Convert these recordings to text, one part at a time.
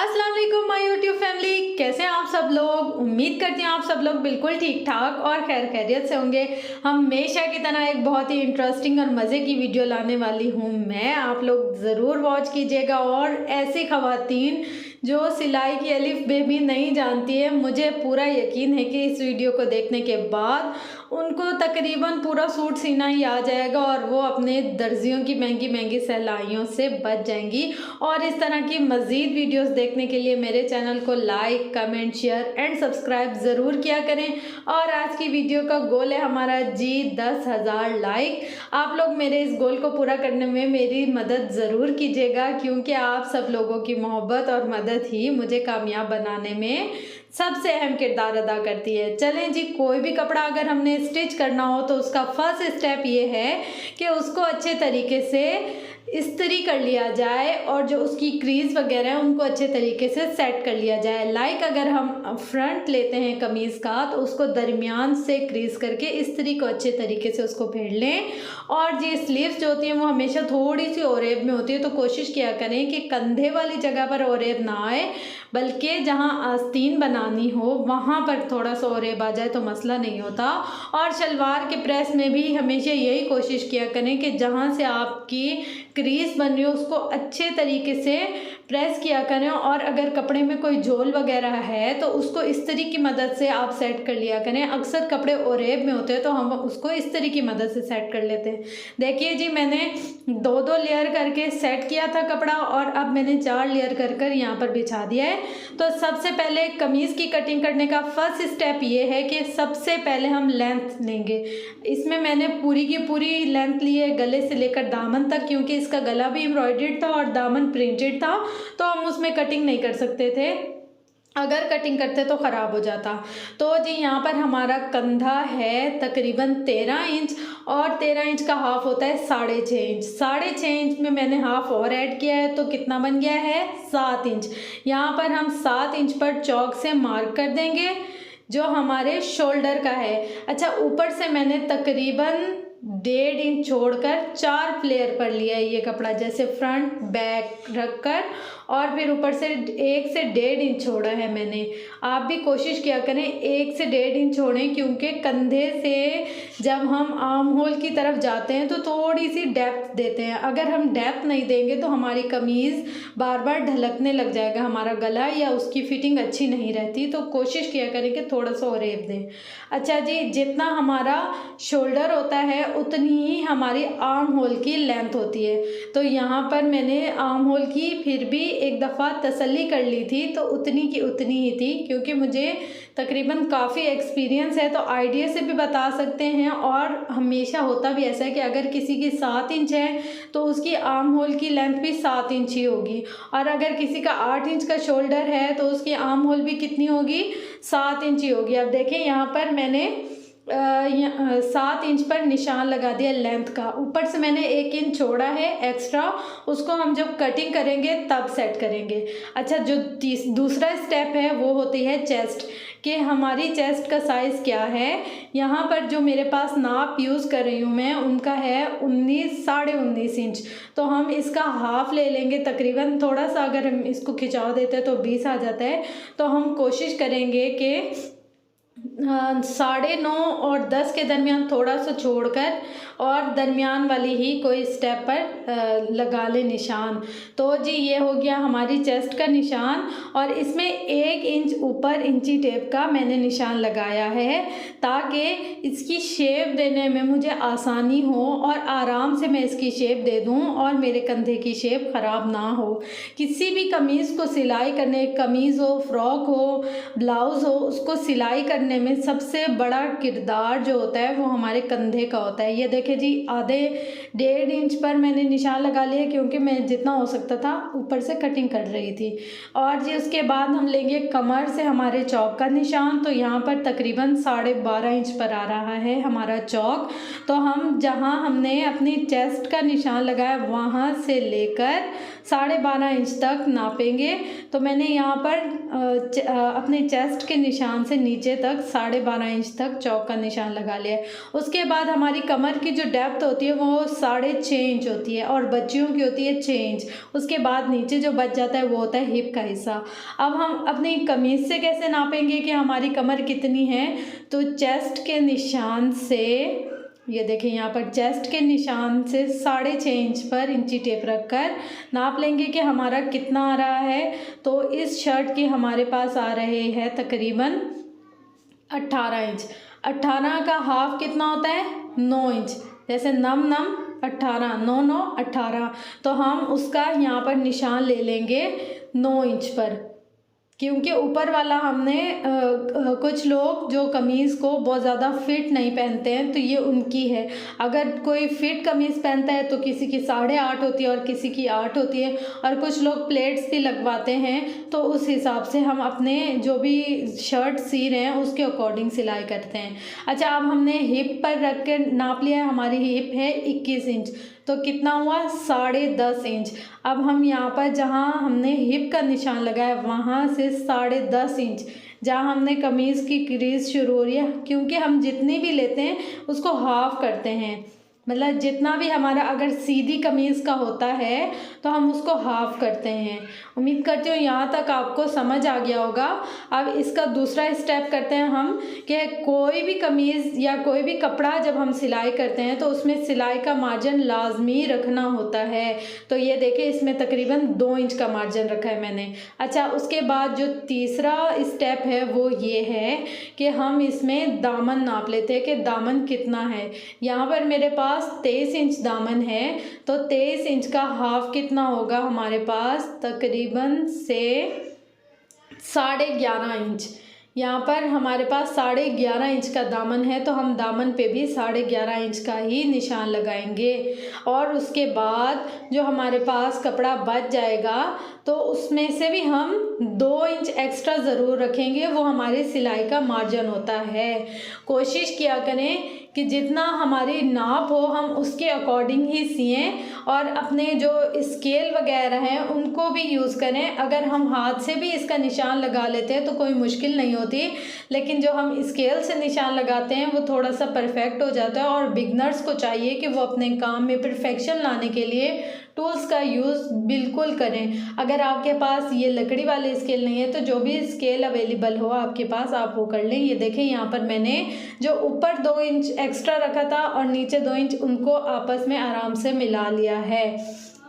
अस्सलाम वालेकुम my YouTube family, कैसे हैं आप सब लोग। उम्मीद करती हूँ आप सब लोग बिल्कुल ठीक ठाक और खैर खैरियत से होंगे। हमेशा की तरह एक बहुत ही इंटरेस्टिंग और मज़े की वीडियो लाने वाली हूँ मैं, आप लोग ज़रूर वॉच कीजिएगा। और ऐसी ख़वातीन जो सिलाई की अलिफ बे भी नहीं जानती है, मुझे पूरा यकीन है कि इस वीडियो को देखने के बाद उनको तकरीबन पूरा सूट सीना ही आ जाएगा और वो अपने दर्जियों की महंगी महंगी सिलाइयों से बच जाएंगी। और इस तरह की मज़ीद वीडियोस देखने के लिए मेरे चैनल को like, comment, share and subscribe ज़रूर किया करें। और आज की वीडियो का गोल है हमारा जी 10,000 लाइक। आप लोग मेरे इस गोल को पूरा करने में मेरी मदद ज़रूर कीजिएगा, क्योंकि आप सब लोगों की मोहब्बत और मदद ही मुझे कामयाब बनाने में सबसे अहम किरदार अदा करती है। चलें जी, कोई भी कपड़ा अगर हमने स्टिच करना हो तो उसका फर्स्ट स्टेप ये है कि उसको अच्छे तरीके से इस्त्री कर लिया जाए और जो उसकी क्रीज वगैरह है उनको अच्छे तरीके से सेट कर लिया जाए। लाइक अगर हम फ्रंट लेते हैं कमीज़ का तो उसको दरमियान से क्रीज करके इस्त्री को अच्छे तरीके से उसको फेर लें। और जी स्लीव्स जो होती हैं वो हमेशा थोड़ी सी ओरेब में होती है, तो कोशिश किया करें कि कंधे वाली जगह पर ओरेब ना आए, बल्कि जहाँ आस्तीन बनानी हो वहाँ पर थोड़ा सा ओरेब आ जाए तो मसला नहीं होता। और शलवार के प्रेस में भी हमेशा यही कोशिश किया करें कि जहाँ से आपकी क्रीज बन रही हो उसको अच्छे तरीके से प्रेस किया करें। और अगर कपड़े में कोई झोल वगैरह है तो उसको इस्त्री की मदद से आप सेट कर लिया करें। अक्सर कपड़े ओरेब में होते हैं तो हम उसको इस्त्री की मदद से सेट कर लेते हैं। देखिए जी, मैंने 2-2 लेयर करके सेट किया था कपड़ा और अब मैंने 4 लेयर कर यहाँ पर बिछा दिया है। तो सबसे पहले कमीज़ की कटिंग करने का फर्स्ट स्टेप ये है कि सबसे पहले हम लेंथ लेंगे। इसमें मैंने पूरी की पूरी लेंथ ली है, गले से लेकर दामन तक, क्योंकि इसका गला भी एम्ब्रॉयडर्ड था और दामन प्रिंटेड था, तो हम उसमें कटिंग नहीं कर सकते थे। अगर कटिंग करते तो ख़राब हो जाता। तो जी यहाँ पर हमारा कंधा है तकरीबन 13 इंच और 13 इंच का हाफ होता है 6.5 इंच। 6.5 इंच में मैंने हाफ और ऐड किया है तो कितना बन गया है 7 इंच। यहाँ पर हम 7 इंच पर चौक से मार्क कर देंगे जो हमारे शोल्डर का है। अच्छा, ऊपर से मैंने तकरीबन 1.5 इंच छोड़कर 4 फ्लेयर पर लिया है ये कपड़ा, जैसे फ्रंट बैक रखकर, और फिर ऊपर से 1 से 1.5 इंच छोड़ा है मैंने। आप भी कोशिश किया करें 1 से 1.5 इंच छोड़ें, क्योंकि कंधे से जब हम आर्म होल की तरफ जाते हैं तो थोड़ी सी डेप्थ देते हैं। अगर हम डेप्थ नहीं देंगे तो हमारी कमीज़ बार बार ढलकने लग जाएगा हमारा गला, या उसकी फिटिंग अच्छी नहीं रहती। तो कोशिश किया करें कि थोड़ा सा ओरेब दें। अच्छा जी, जितना हमारा शोल्डर होता है उतनी ही हमारी आर्म होल की लेंथ होती है। तो यहाँ पर मैंने आर्म होल की फिर भी एक दफ़ा तसल्ली कर ली थी, तो उतनी की उतनी ही थी, क्योंकि मुझे तकरीबन काफ़ी एक्सपीरियंस है तो आइडिया से भी बता सकते हैं। और हमेशा होता भी ऐसा है कि अगर किसी की 7 इंच है तो उसकी आर्म होल की लेंथ भी 7 इंच ही होगी, और अगर किसी का 8 इंच का शोल्डर है तो उसकी आर्म होल भी कितनी होगी 7 इंच ही होगी। अब देखें यहाँ पर मैंने 7 इंच पर निशान लगा दिया लेंथ का। ऊपर से मैंने 1 इंच छोड़ा है एक्स्ट्रा, उसको हम जब कटिंग करेंगे तब सेट करेंगे। अच्छा, जो दूसरा स्टेप है वो होती है चेस्ट, कि हमारी चेस्ट का साइज़ क्या है। यहाँ पर जो मेरे पास नाप यूज़ कर रही हूँ मैं, उनका है 19 साढ़े 19 इंच। तो हम इसका हाफ ले लेंगे तकरीबन, थोड़ा सा अगर हम इसको खिंचाव देते हैं तो 20 आ जाता है। तो हम कोशिश करेंगे कि 9.5 और 10 के दरमियान थोड़ा सा छोड़कर और दरमियान वाली ही कोई स्टेप पर लगा ले निशान। तो जी ये हो गया हमारी चेस्ट का निशान, और इसमें 1 इंच ऊपर इंची टेप का मैंने निशान लगाया है ताकि इसकी शेप देने में मुझे आसानी हो और आराम से मैं इसकी शेप दे दूं और मेरे कंधे की शेप ख़राब ना हो। किसी भी कमीज़ को सिलाई करने, कमीज़ हो, फ्रॉक हो, ब्लाउज़ हो, उसको सिलाई करने में सबसे बड़ा किरदार जो होता है वो हमारे कंधे का होता है। ये देखिए जी, आधे 1.5 इंच पर मैंने निशान लगा लिया, क्योंकि मैं जितना हो सकता था ऊपर से कटिंग कर रही थी। और जी उसके बाद हम लेंगे कमर से हमारे चौक का निशान। तो यहाँ पर तकरीबन 12.5 इंच पर आ रहा है हमारा चौक। तो हम जहाँ हमने अपनी चेस्ट का निशान लगाया वहाँ से लेकर 12.5 इंच तक नापेंगे। तो मैंने यहाँ पर अपने चेस्ट के निशान से नीचे तक 12.5 इंच तक चौक का निशान लगा लिया है। उसके बाद हमारी कमर की जो डेप्थ होती है वो 6.5 इंच होती है और बच्चियों की होती है 6 इंच। उसके बाद नीचे जो बच जाता है वो होता है हिप का हिस्सा। अब हम अपनी कमीज़ से कैसे नापेंगे कि हमारी कमर कितनी है, तो चेस्ट के निशान से, ये देखिए यहाँ पर चेस्ट के निशान से 6.5 इंच पर इंची टेप रखकर नाप लेंगे कि हमारा कितना आ रहा है। तो इस शर्ट की हमारे पास आ रहे हैं तकरीबन 18 इंच। 18 का हाफ कितना होता है, 9 इंच। जैसे नम 18, 9 18, तो हम उसका यहाँ पर निशान ले लेंगे 9 इंच पर, क्योंकि ऊपर वाला हमने कुछ लोग जो कमीज़ को बहुत ज़्यादा फिट नहीं पहनते हैं तो ये उनकी है। अगर कोई फिट कमीज़ पहनता है तो किसी की 8.5 होती है और किसी की 8 होती है, और कुछ लोग प्लेट्स भी लगवाते हैं। तो उस हिसाब से हम अपने जो भी शर्ट सी रहे हैं उसके अकॉर्डिंग सिलाई करते हैं। अच्छा, अब हमने हिप पर रख के नाप लिया है, हमारी हिप है 21 इंच, तो कितना हुआ 10.5 इंच। अब हम यहाँ पर जहाँ हमने हिप का निशान लगाया वहाँ से 10.5 इंच जहाँ हमने कमीज़ की क्रीज शुरू हो रही है, क्योंकि हम जितनी भी लेते हैं उसको हाफ करते हैं। मतलब जितना भी हमारा अगर सीधी कमीज़ का होता है तो हम उसको हाफ करते हैं। उम्मीद करती हूँ यहाँ तक आपको समझ आ गया होगा। अब इसका दूसरा स्टेप करते हैं हम कि कोई भी कमीज़ या कोई भी कपड़ा जब हम सिलाई करते हैं तो उसमें सिलाई का मार्जिन लाजमी रखना होता है। तो ये देखिए इसमें तकरीबन 2 इंच का मार्जिन रखा है मैंने। अच्छा, उसके बाद जो तीसरा स्टेप है वो ये है कि हम इसमें दामन नाप लेते हैं कि दामन कितना है। यहाँ पर मेरे पास 23 इंच दामन है, तो 23 इंच का हाफ कितना होगा हमारे पास, तकरीबन से 11.5 इंच। यहाँ पर हमारे पास 11.5 इंच का दामन है, तो हम दामन पे भी 11.5 इंच का ही निशान लगाएंगे। और उसके बाद जो हमारे पास कपड़ा बच जाएगा तो उसमें से भी हम 2 इंच एक्स्ट्रा ज़रूर रखेंगे, वो हमारे सिलाई का मार्जिन होता है। कोशिश किया करें कि जितना हमारी नाप हो हम उसके अकॉर्डिंग ही सिएं, और अपने जो स्केल वगैरह हैं उनको भी यूज़ करें। अगर हम हाथ से भी इसका निशान लगा लेते हैं तो कोई मुश्किल नहीं होती, लेकिन जो हम स्केल से निशान लगाते हैं वो थोड़ा सा परफेक्ट हो जाता है। और बिगनर्स को चाहिए कि वो अपने काम में परफेक्शन लाने के लिए टूल्स का यूज़ बिल्कुल करें। अगर आपके पास ये लकड़ी वाले स्केल नहीं है तो जो भी स्केल अवेलेबल हो आपके पास आप वो कर लें। ये देखें यहाँ पर मैंने जो ऊपर 2 इंच एक्स्ट्रा रखा था और नीचे 2 इंच, उनको आपस में आराम से मिला लिया है।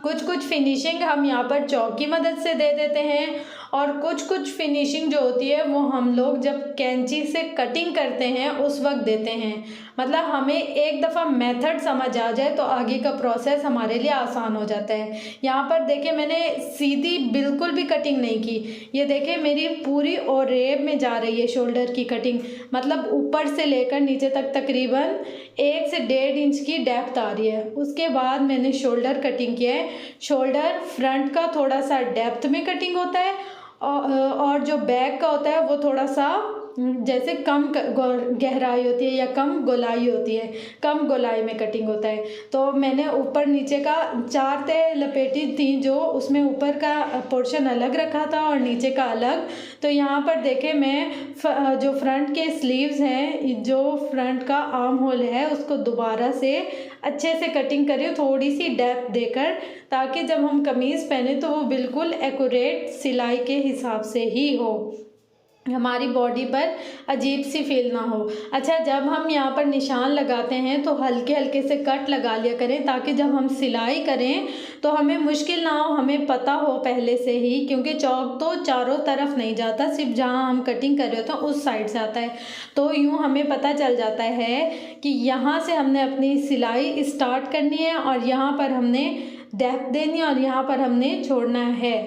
कुछ फिनिशिंग हम यहाँ पर चौक की मदद से दे देते हैं, और कुछ फिनिशिंग जो होती है वो हम लोग जब कैंची से कटिंग करते हैं उस वक्त देते हैं। मतलब हमें एक दफ़ा मेथड समझ आ जाए तो आगे का प्रोसेस हमारे लिए आसान हो जाता है। यहाँ पर देखिए मैंने सीधी बिल्कुल भी कटिंग नहीं की। ये देखिए मेरी पूरी ओरेब में जा रही है शोल्डर की कटिंग, मतलब ऊपर से लेकर नीचे तक तकरीबन 1 से 1.5 इंच की डेप्थ आ रही है। उसके बाद मैंने शोल्डर कटिंग किया है। शोल्डर फ्रंट का थोड़ा सा डेप्थ में कटिंग होता है, और जो बैक का होता है वो थोड़ा सा जैसे कम गहराई होती है या कम गोलाई होती है, कम गोलाई में कटिंग होता है। तो मैंने ऊपर नीचे का 4 तह लपेटी थी, जो उसमें ऊपर का पोर्शन अलग रखा था और नीचे का अलग। तो यहाँ पर देखें मैं जो फ्रंट के स्लीव्स हैं, जो फ्रंट का आर्म होल है, उसको दोबारा से अच्छे से कटिंग करें थोड़ी सी डेप्थ देकर, ताकि जब हम कमीज़ पहने तो वो बिल्कुल एक्यूरेट सिलाई के हिसाब से ही हो, हमारी बॉडी पर अजीब सी फील ना हो। अच्छा, जब हम यहाँ पर निशान लगाते हैं तो हल्के हल्के से कट लगा लिया करें, ताकि जब हम सिलाई करें तो हमें मुश्किल ना हो, हमें पता हो पहले से ही, क्योंकि चौक तो चारों तरफ नहीं जाता, सिर्फ जहाँ हम कटिंग कर रहे होते हैं उस साइड से आता है। तो यूँ हमें पता चल जाता है कि यहाँ से हमने अपनी सिलाई स्टार्ट करनी है और यहाँ पर हमने डेप्थ देनी है और यहाँ पर हमने छोड़ना है।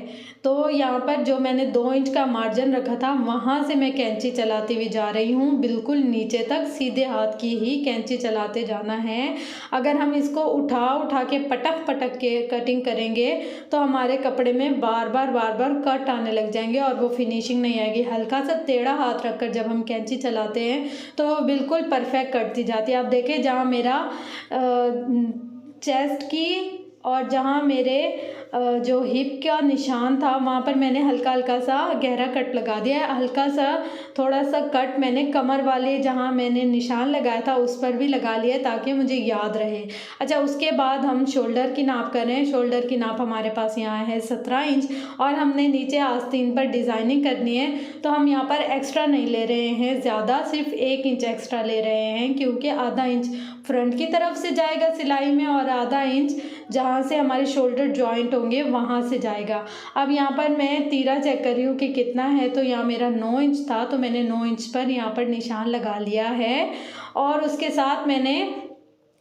तो यहाँ पर जो मैंने 2 इंच का मार्जिन रखा था वहाँ से मैं कैंची चलाती हुई जा रही हूँ, बिल्कुल नीचे तक सीधे हाथ की ही कैंची चलाते जाना है। अगर हम इसको उठा के पटक के कटिंग करेंगे तो हमारे कपड़े में बार बार कट आने लग जाएंगे और वो फिनिशिंग नहीं आएगी। हल्का सा टेढ़ा हाथ रखकर जब हम कैंची चलाते हैं तो वो बिल्कुल परफेक्ट कटती जाती है। आप देखें जहाँ मेरा चेस्ट की और जहाँ मेरे जो हिप का निशान था वहाँ पर मैंने हल्का हल्का सा गहरा कट लगा दिया है। हल्का सा थोड़ा सा कट मैंने कमर वाले जहाँ मैंने निशान लगाया था उस पर भी लगा लिया ताकि मुझे याद रहे। अच्छा, उसके बाद हम शोल्डर की नाप कर रहे हैं। शोल्डर की नाप हमारे पास यहाँ है 17 इंच और हमने नीचे आस्तीन पर डिज़ाइनिंग करनी है, तो हम यहाँ पर एक्स्ट्रा नहीं ले रहे हैं ज़्यादा, सिर्फ 1 इंच एक्स्ट्रा ले रहे हैं क्योंकि आधा इंच फ्रंट की तरफ से जाएगा सिलाई में और आधा इंच जहाँ से हमारे शोल्डर जॉइंट होंगे वहाँ से जाएगा। अब यहाँ पर मैं तीरा चेक कर रही हूँ कि कितना है, तो यहाँ मेरा 9 इंच था तो मैंने 9 इंच पर यहाँ पर निशान लगा लिया है और उसके साथ मैंने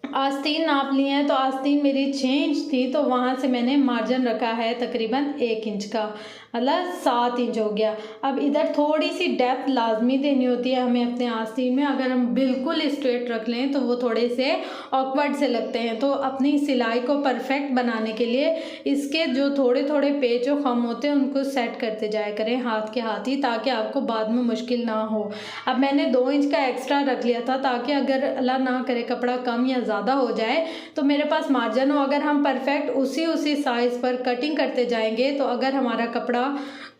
आस्तीन नाप लिए हैं। तो आस्तीन मेरी 6 इंच थी तो वहाँ से मैंने मार्जिन रखा है तकरीबन 1 इंच का, मतलब 7 इंच हो गया। अब इधर थोड़ी सी डेप्थ लाजमी देनी होती है हमें अपने आस्तीन में। अगर हम बिल्कुल स्ट्रेट रख लें तो वो थोड़े से ऑकवर्ड से लगते हैं। तो अपनी सिलाई को परफेक्ट बनाने के लिए इसके जो थोड़े थोड़े पेच जो कम होते हैं उनको सेट करते जाया करें हाथ के हाथ ही, ताकि आपको बाद में मुश्किल ना हो। अब मैंने 2 इंच का एक्स्ट्रा रख लिया था ताकि अगर अल्लाह ना करे कपड़ा कम या ज़्यादा हो जाए तो मेरे पास मार्जिन हो। अगर हम परफेक्ट उसी साइज़ पर कटिंग करते जाएंगे तो अगर हमारा कपड़ा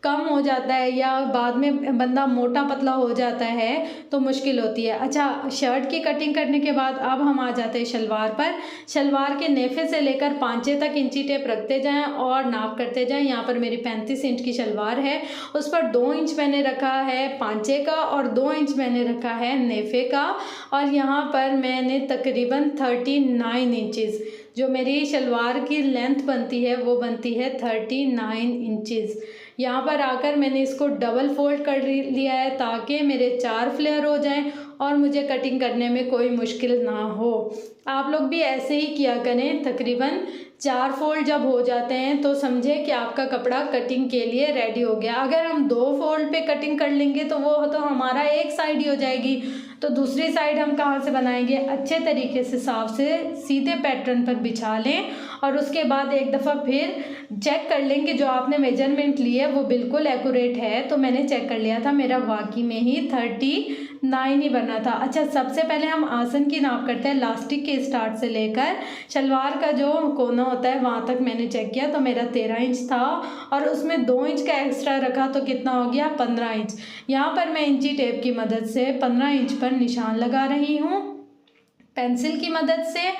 कम हो जाता है या बाद में बंदा मोटा पतला हो जाता है तो मुश्किल होती है। अच्छा, शर्ट की कटिंग करने के बाद अब हम आ जाते हैं शलवार पर। शलवार के नेफे से लेकर पांचे तक इंची टेप रखते जाएं और नाप करते जाएं। यहाँ पर मेरी 35 इंच की शलवार है, उस पर 2 इंच मैंने रखा है पांचे का और 2 इंच मैंने रखा है नेफे का और यहाँ पर मैंने तकरीबन 39 इंचज़ जो मेरी शलवार की लेंथ बनती है वो बनती है 39 इंचज़। यहाँ पर आकर मैंने इसको डबल फोल्ड कर लिया है ताकि मेरे 4 फ्लेयर हो जाएं और मुझे कटिंग करने में कोई मुश्किल ना हो। आप लोग भी ऐसे ही किया करें। तकरीबन 4 फोल्ड जब हो जाते हैं तो समझे कि आपका कपड़ा कटिंग के लिए रेडी हो गया। अगर हम 2 फोल्ड पे कटिंग कर लेंगे तो वो तो हमारा एक साइड ही हो जाएगी, तो दूसरी साइड हम कहाँ से बनाएंगे। अच्छे तरीके से साफ से सीधे पैटर्न पर बिछा लें और उसके बाद एक दफ़ा फिर चेक कर लेंगे जो आपने मेजरमेंट लिए वो बिल्कुल एक्यूरेट है। तो मैंने चेक कर लिया था, मेरा वाकई में ही 39 ही बना था। अच्छा, सबसे पहले हम आसन की नाप करते हैं। लास्टिक के स्टार्ट से लेकर शलवार का जो कोना होता है वहाँ तक मैंने चेक किया तो मेरा 13 इंच था और उसमें 2 इंच का एक्स्ट्रा रखा तो कितना हो गया 15 इंच। यहाँ पर मैं इंची टेप की मदद से 15 इंच पर निशान लगा रही हूँ पेंसिल की मदद से।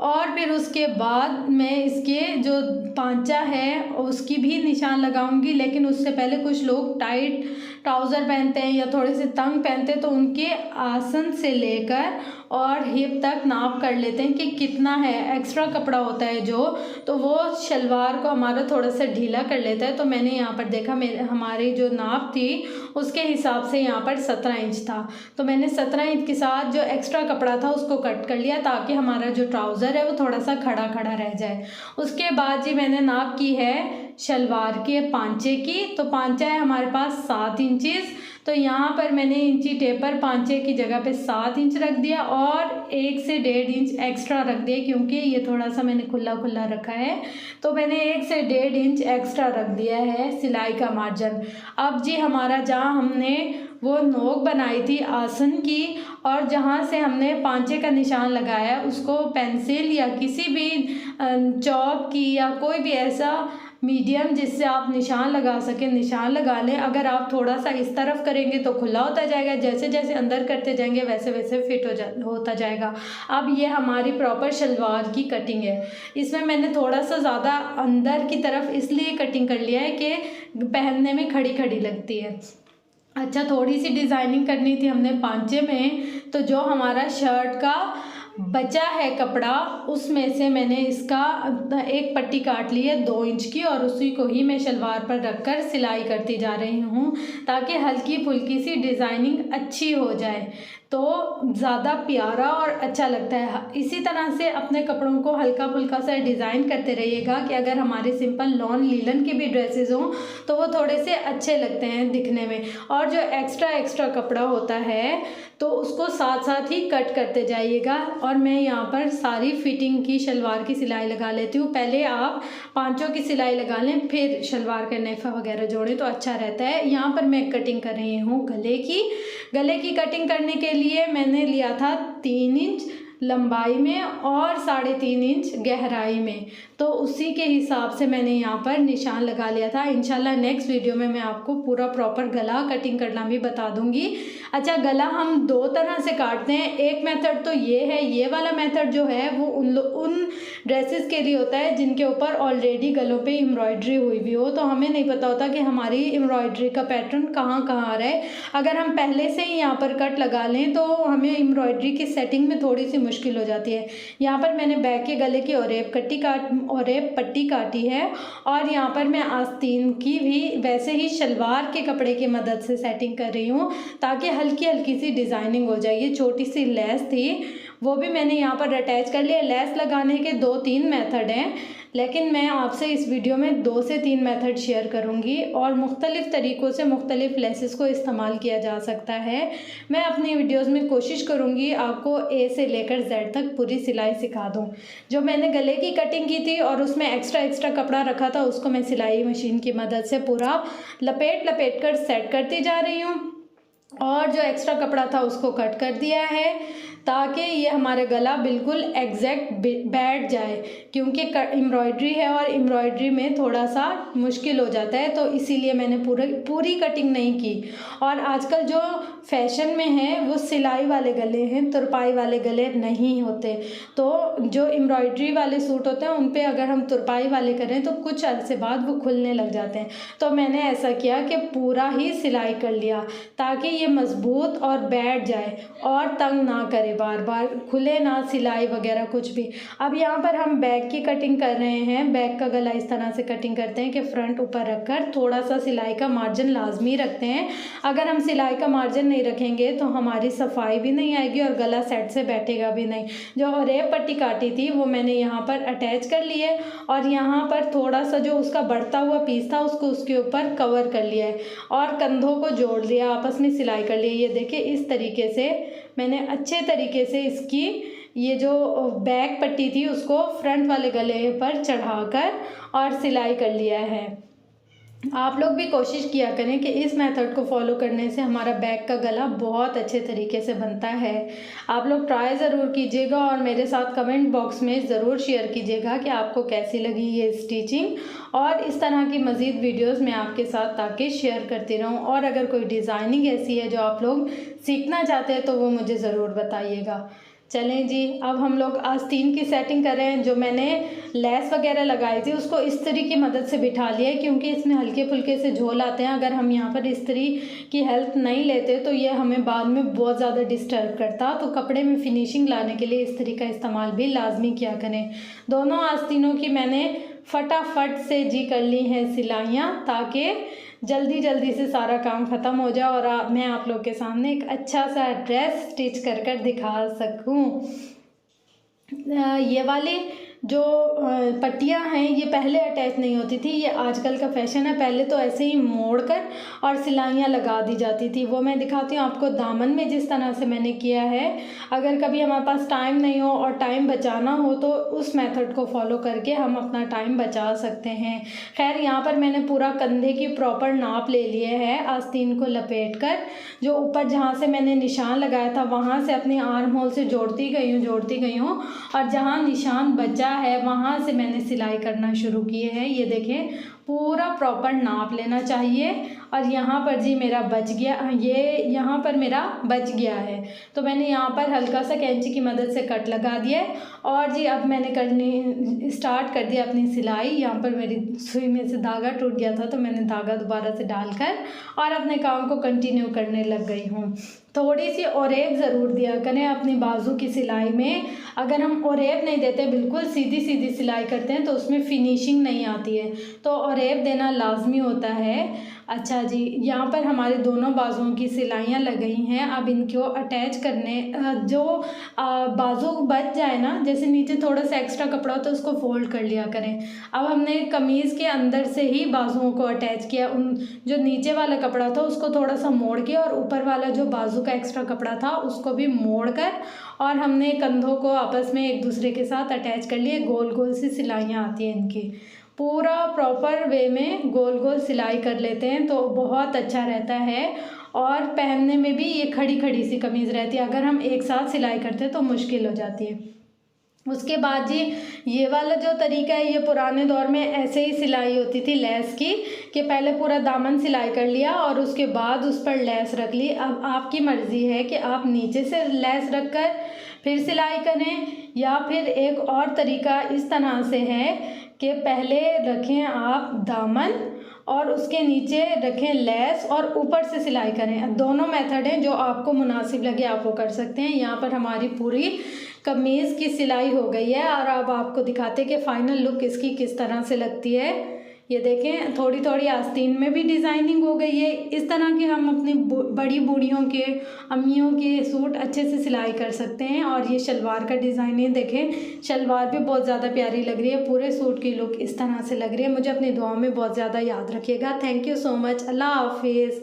और फिर उसके बाद मैं इसके जो पांचा है उसकी भी निशान लगाऊंगी, लेकिन उससे पहले कुछ लोग टाइट ट्राउज़र पहनते हैं या थोड़े से तंग पहनते हैं तो उनके आसन से लेकर और हिप तक नाप कर लेते हैं कि कितना है। एक्स्ट्रा कपड़ा होता है जो, तो वो शलवार को हमारा थोड़ा सा ढीला कर लेता है। तो मैंने यहाँ पर देखा हमारी जो नाप थी उसके हिसाब से यहाँ पर 17 इंच था, तो मैंने 17 इंच के साथ जो एक्स्ट्रा कपड़ा था उसको कट कर लिया ताकि हमारा जो ट्राउज़र है वो थोड़ा सा खड़ा खड़ा रह जाए। उसके बाद जी मैंने नाप की है शलवार के पांचे की, तो पांचा है हमारे पास 7 इंचज़। तो यहाँ पर मैंने इंची टेप पर पांचे की जगह पे 7 इंच रख दिया और 1 से 1.5 इंच एक्स्ट्रा रख दिया क्योंकि ये थोड़ा सा मैंने खुला खुला रखा है, तो मैंने 1 से 1.5 इंच एक्स्ट्रा रख दिया है सिलाई का मार्जिन। अब जी हमारा जहाँ हमने वो नोक बनाई थी आसन की और जहाँ से हमने पांचे का निशान लगाया उसको पेंसिल या किसी भी चॉक की या कोई भी ऐसा मीडियम जिससे आप निशान लगा सकें निशान लगा लें। अगर आप थोड़ा सा इस तरफ करेंगे तो खुला होता जाएगा, जैसे जैसे अंदर करते जाएंगे वैसे वैसे फिट होता जाएगा। अब ये हमारी प्रॉपर शलवार की कटिंग है। इसमें मैंने थोड़ा सा ज़्यादा अंदर की तरफ इसलिए कटिंग कर लिया है कि पहनने में खड़ी खड़ी लगती है। अच्छा, थोड़ी सी डिज़ाइनिंग करनी थी हमने पांचे में, तो जो हमारा शर्ट का बचा है कपड़ा उसमें से मैंने इसका एक पट्टी काट ली है 2 इंच की और उसी को ही मैं शलवार पर रखकर सिलाई करती जा रही हूँ ताकि हल्की फुल्की सी डिज़ाइनिंग अच्छी हो जाए तो ज़्यादा प्यारा और अच्छा लगता है। इसी तरह से अपने कपड़ों को हल्का फुल्का सा डिज़ाइन करते रहिएगा कि अगर हमारे सिंपल लॉन लीलन के भी ड्रेसेस हों तो वो थोड़े से अच्छे लगते हैं दिखने में। और जो एक्स्ट्रा कपड़ा होता है तो उसको साथ साथ ही कट करते जाइएगा। और मैं यहाँ पर सारी फिटिंग की शलवार की सिलाई लगा लेती हूँ। पहले आप पांचों की सिलाई लगा लें फिर शलवार का नेफा वगैरह जोड़ें तो अच्छा रहता है। यहाँ पर मैं कटिंग कर रही हूँ गले की कटिंग करने के लिए मैंने लिया था 3 इंच लंबाई में और 3.5 इंच गहराई में। तो उसी के हिसाब से मैंने यहाँ पर निशान लगा लिया था। इंशाल्लाह नेक्स्ट वीडियो में मैं आपको पूरा प्रॉपर गला कटिंग करना भी बता दूँगी। अच्छा, गला हम 2 तरह से काटते हैं। एक मेथड तो ये है, ये वाला मेथड जो है वो उन ड्रेसेस के लिए होता है जिनके ऊपर ऑलरेडी गलों पे एम्ब्रॉयडरी हुई भी हो, तो हमें नहीं पता होता कि हमारी एम्ब्रॉयडरी का पैटर्न कहाँ कहाँ आ रहा है। अगर हम पहले से ही यहाँ पर कट लगा लें तो हमें एम्ब्रॉयडरी की सेटिंग में थोड़ी सी मुश्किल हो जाती है। यहाँ पर मैंने बैक के गले की ओरेब पट्टी काटी है और यहाँ पर मैं आस्तीन की भी वैसे ही शलवार के कपड़े की मदद से सेटिंग कर रही हूँ ताकि हल्की हल्की सी डिज़ाइनिंग हो जाए। ये छोटी सी लेस थी वो भी मैंने यहाँ पर अटैच कर लिया। लेस लगाने के 2-3 मेथड हैं, लेकिन मैं आपसे इस वीडियो में 2 से 3 मेथड शेयर करूँगी और मुख्तलिफ़ तरीक़ों से मुख्तलिफ़ लेसेस को इस्तेमाल किया जा सकता है। मैं अपनी वीडियोज़ में कोशिश करूँगी आपको ए से लेकर जेड तक पूरी सिलाई सिखा दूँ। जो मैंने गले की कटिंग की थी और उसमें एक्स्ट्रा कपड़ा रखा था उसको मैं सिलाई मशीन की मदद से पूरा लपेट कर सेट करती जा रही हूँ और जो एक्स्ट्रा कपड़ा था उसको कट कर दिया है ताकि ये हमारा गला बिल्कुल एग्जैक्ट बैठ जाए, क्योंकि एम्ब्रॉयडरी है और एम्ब्रॉयडरी में थोड़ा सा मुश्किल हो जाता है, तो इसीलिए मैंने पूरी कटिंग नहीं की। और आजकल जो फैशन में है वो सिलाई वाले गले हैं, तुरपाई वाले गले नहीं होते। तो जो एम्ब्रॉयडरी वाले सूट होते हैं उन पे अगर हम तुरपाई वाले करें तो कुछ अरसे बाद वो खुलने लग जाते हैं। तो मैंने ऐसा किया कि पूरा ही सिलाई कर लिया ताकि ये मज़बूत और बैठ जाए और तंग ना करे, बार बार खुले ना सिलाई वगैरह कुछ भी। अब यहाँ पर हम बैक की कटिंग कर रहे हैं। बैक का गला इस तरह से कटिंग करते हैं कि फ्रंट ऊपर रखकर थोड़ा सा सिलाई का मार्जिन लाजमी रखते हैं। अगर हम सिलाई का मार्जिन नहीं रखेंगे तो हमारी सफाई भी नहीं आएगी और गला सेट से बैठेगा भी नहीं। जो ओरेब पट्टी काटी थी वो मैंने यहाँ पर अटैच कर ली है और यहाँ पर थोड़ा सा जो उसका बढ़ता हुआ पीस था उसको उसके ऊपर कवर कर लिया है और कंधों को जोड़ लिया, आपस में सिलाई कर ली। ये देखिए इस तरीके से मैंने अच्छे तरीके से इसकी ये जो बैक पट्टी थी उसको फ्रंट वाले गले पर चढ़ाकर और सिलाई कर लिया है। आप लोग भी कोशिश किया करें कि इस मेथड को फॉलो करने से हमारा बैक का गला बहुत अच्छे तरीके से बनता है। आप लोग ट्राई ज़रूर कीजिएगा और मेरे साथ कमेंट बॉक्स में ज़रूर शेयर कीजिएगा कि आपको कैसी लगी ये स्टिचिंग, और इस तरह की मज़ीद वीडियोस मैं आपके साथ ताकि शेयर करती रहूं। और अगर कोई डिज़ाइनिंग ऐसी है जो आप लोग सीखना चाहते हैं तो वो मुझे ज़रूर बताइएगा। चलें जी, अब हम लोग आस्तीन की सेटिंग कर रहे हैं। जो मैंने लेस वगैरह लगाई थी उसको इस्त्री की मदद से बिठा लिया है, क्योंकि इसमें हल्के फुल्के से झोल आते हैं। अगर हम यहाँ पर इस्त्री की हेल्प नहीं लेते तो ये हमें बाद में बहुत ज़्यादा डिस्टर्ब करता। तो कपड़े में फिनिशिंग लाने के लिए इस्त्री का इस्तेमाल भी लाजमी किया करें। दोनों आस्तीनों की मैंने फटाफट से जी कर ली हैं सिलाइयाँ ताकि जल्दी से सारा काम ख़त्म हो जाए और मैं आप लोग के सामने एक अच्छा सा ड्रेस स्टिच कर दिखा सकूं। ये वाली जो पट्टियाँ हैं ये पहले अटैच नहीं होती थी, ये आजकल का फैशन है। पहले तो ऐसे ही मोड़कर और सिलाइयाँ लगा दी जाती थी। वो मैं दिखाती हूँ आपको दामन में जिस तरह से मैंने किया है। अगर कभी हमारे पास टाइम नहीं हो और टाइम बचाना हो तो उस मेथड को फॉलो करके हम अपना टाइम बचा सकते हैं। खैर यहाँ पर मैंने पूरा कंधे की प्रॉपर नाप ले लिए है। आस्तीन को लपेट कर जो ऊपर जहाँ से मैंने निशान लगाया था वहाँ से अपने आर्म होल से जोड़ती गई हूँ और जहाँ निशान बचा है वहाँ से मैंने सिलाई करना शुरू किए है। ये देखें पूरा प्रॉपर नाप लेना चाहिए। और यहाँ पर जी मेरा बच गया, ये यहाँ पर मेरा बच गया है तो मैंने यहाँ पर हल्का सा कैंची की मदद से कट लगा दिया है। और जी अब मैंने करनी स्टार्ट कर दिया अपनी सिलाई। यहाँ पर मेरी सुई में से धागा टूट गया था तो मैंने धागा दोबारा से डालकर और अपने काम को कंटिन्यू करने लग गई हूँ। थोड़ी सी ओरेब ज़रूर दिया करें अपनी बाजू की सिलाई में। अगर हम ओरेब नहीं देते, बिल्कुल सीधी सिलाई करते हैं तो उसमें फिनिशिंग नहीं आती है, तो ओरेब देना लाजमी होता है। अच्छा जी, यहाँ पर हमारे दोनों बाजुओं की सिलाइयाँ लग गई हैं। अब इनको अटैच करने जो बाजू बच जाए ना, जैसे नीचे थोड़ा सा एक्स्ट्रा कपड़ा हो तो उसको फोल्ड कर लिया करें। अब हमने कमीज़ के अंदर से ही बाजुओं को अटैच किया। उन जो नीचे वाला कपड़ा था उसको थोड़ा सा मोड़ के और ऊपर वाला जो बाजू का एक्स्ट्रा कपड़ा था उसको भी मोड़ कर और हमने कंधों को आपस में एक दूसरे के साथ अटैच कर लिए। गोल सी सिलाइयाँ आती हैं इनकी, पूरा प्रॉपर वे में गोल सिलाई कर लेते हैं तो बहुत अच्छा रहता है। और पहनने में भी ये खड़ी सी कमीज़ रहती है। अगर हम एक साथ सिलाई करते हैं तो मुश्किल हो जाती है। उसके बाद जी ये वाला जो तरीका है ये पुराने दौर में ऐसे ही सिलाई होती थी लेस की, कि पहले पूरा दामन सिलाई कर लिया और उसके बाद उस पर लेस रख ली। अब आपकी मर्ज़ी है कि आप नीचे से लेस रख कर फिर सिलाई करें, या फिर एक और तरीका इस तरह से है कि पहले रखें आप दामन और उसके नीचे रखें लेस और ऊपर से सिलाई करें। दोनों मेथड हैं, जो आपको मुनासिब लगे आप वो कर सकते हैं। यहाँ पर हमारी पूरी कमीज़ की सिलाई हो गई है और अब आपको दिखाते हैं कि फ़ाइनल लुक इसकी किस तरह से लगती है। ये देखें, थोड़ी थोड़ी आस्तीन में भी डिज़ाइनिंग हो गई है। इस तरह के हम अपनी बड़ी बूढ़ियों के, अम्मियों के सूट अच्छे से सिलाई कर सकते हैं। और ये शलवार का डिज़ाइन है, देखें शलवार भी बहुत ज़्यादा प्यारी लग रही है। पूरे सूट की लुक इस तरह से लग रही है। मुझे अपनी दुआओं में बहुत ज़्यादा याद रखिएगा। Thank you so much. अल्लाह हाफिज़।